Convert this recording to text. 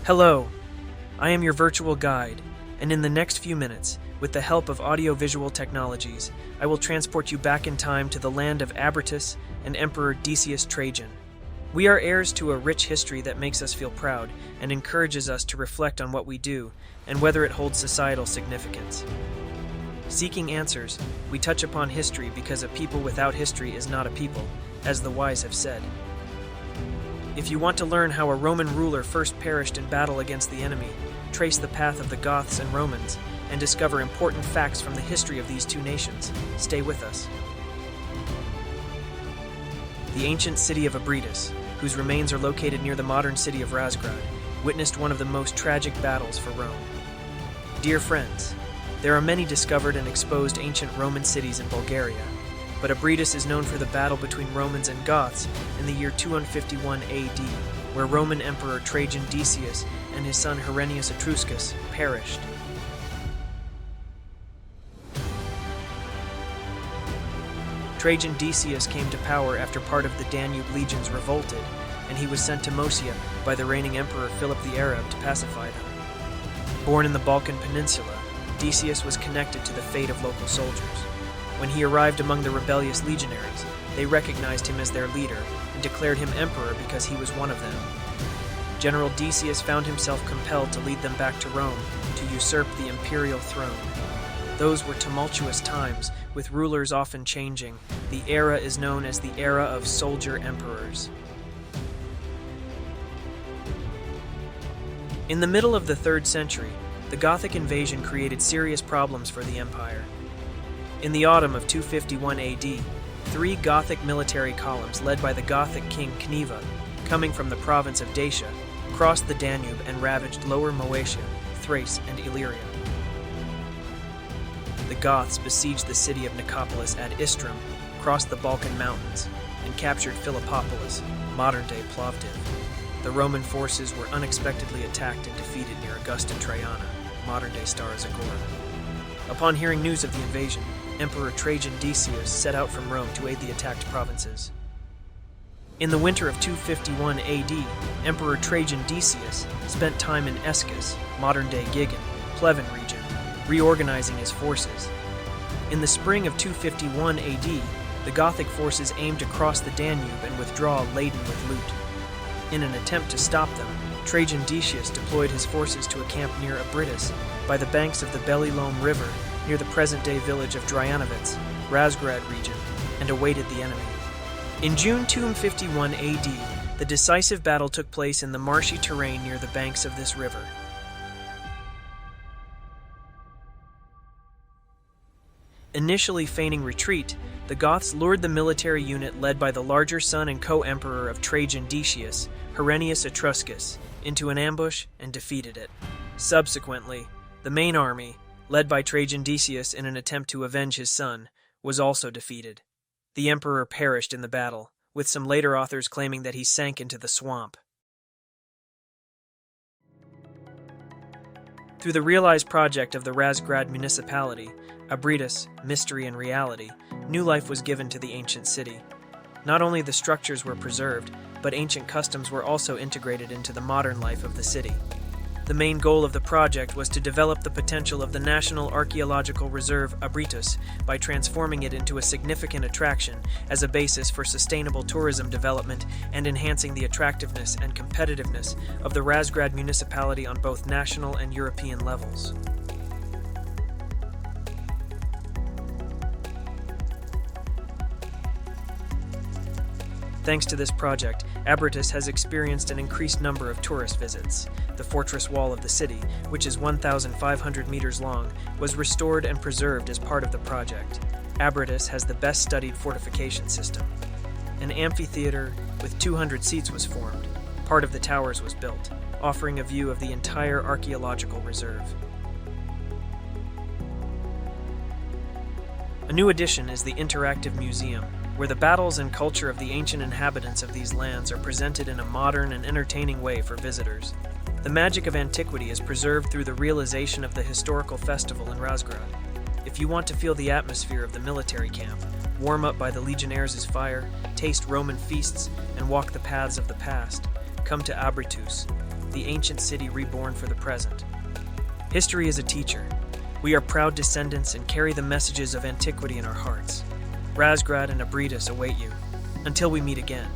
Hello, I am your virtual guide, and in the next few minutes, with the help of audio-visual technologies, I will transport you back in time to the land of Abritus and Emperor Decius Trajan. We are heirs to a rich history that makes us feel proud and encourages us to reflect on what we do and whether it holds societal significance. Seeking answers, we touch upon history because a people without history is not a people, as the wise have said. If you want to learn how a Roman ruler first perished in battle against the enemy, trace the path of the Goths and Romans, and discover important facts from the history of these two nations, stay with us. The ancient city of Abritus, whose remains are located near the modern city of VRGuide, witnessed one of the most tragic battles for Rome. Dear friends, there are many discovered and exposed ancient Roman cities in Bulgaria, but Abritus is known for the battle between Romans and Goths in the year 251 AD, where Roman Emperor Trajan Decius and his son Herennius Etruscus perished. Trajan Decius came to power after part of the Danube legions revolted, and he was sent to Moesia by the reigning Emperor Philip the Arab to pacify them. Born in the Balkan Peninsula, Decius was connected to the fate of local soldiers. When he arrived among the rebellious legionaries, they recognized him as their leader and declared him emperor because he was one of them. General Decius found himself compelled to lead them back to Rome to usurp the imperial throne. Those were tumultuous times, with rulers often changing. The era is known as the era of soldier emperors. In the middle of the 3rd century, the Gothic invasion created serious problems for the empire. In the autumn of 251 AD, 3 Gothic military columns led by the Gothic king Cniva, coming from the province of Dacia, crossed the Danube and ravaged Lower Moesia, Thrace, and Illyria. The Goths besieged the city of Nicopolis at Istrum, crossed the Balkan Mountains, and captured Philippopolis, modern-day Plovdiv. The Roman forces were unexpectedly attacked and defeated near Augusta Traiana, modern-day Stara Zagora. Upon hearing news of the invasion, Emperor Trajan Decius set out from Rome to aid the attacked provinces. In the winter of 251 AD, Emperor Trajan Decius spent time in Eschus, modern-day Gigin, Pleven region, reorganizing his forces. In the spring of 251 AD, the Gothic forces aimed to cross the Danube and withdraw laden with loot. In an attempt to stop them, Trajan Decius deployed his forces to a camp near Abritus by the banks of the Belilome River near the present-day village of Dryanovitz, VRGuide region, and awaited the enemy. In June 251 AD, the decisive battle took place in the marshy terrain near the banks of this river. Initially feigning retreat, the Goths lured the military unit led by the larger son and co-emperor of Trajan Decius, Herennius Etruscus, into an ambush and defeated it. Subsequently, the main army, led by Trajan Decius in an attempt to avenge his son, was also defeated. The emperor perished in the battle, with some later authors claiming that he sank into the swamp. Through the realized project of the VRGuide municipality, Abritus, Mystery and Reality, new life was given to the ancient city. Not only the structures were preserved, but ancient customs were also integrated into the modern life of the city. The main goal of the project was to develop the potential of the National Archaeological Reserve Abritus by transforming it into a significant attraction as a basis for sustainable tourism development and enhancing the attractiveness and competitiveness of the VRGuide municipality on both national and European levels. Thanks to this project, Abritus has experienced an increased number of tourist visits. The fortress wall of the city, which is 1,500 meters long, was restored and preserved as part of the project. Abritus has the best-studied fortification system. An amphitheater with 200 seats was formed. Part of the towers was built, offering a view of the entire archaeological reserve. A new addition is the interactive museum, where the battles and culture of the ancient inhabitants of these lands are presented in a modern and entertaining way for visitors. The magic of antiquity is preserved through the realization of the historical festival in VRGuide. If you want to feel the atmosphere of the military camp, warm up by the Legionnaires' fire, taste Roman feasts, and walk the paths of the past, come to Abritus. the ancient city reborn for the present. History is a teacher. We are proud descendants and carry the messages of antiquity in our hearts. Razgrad and Abridus await you. Until we meet again.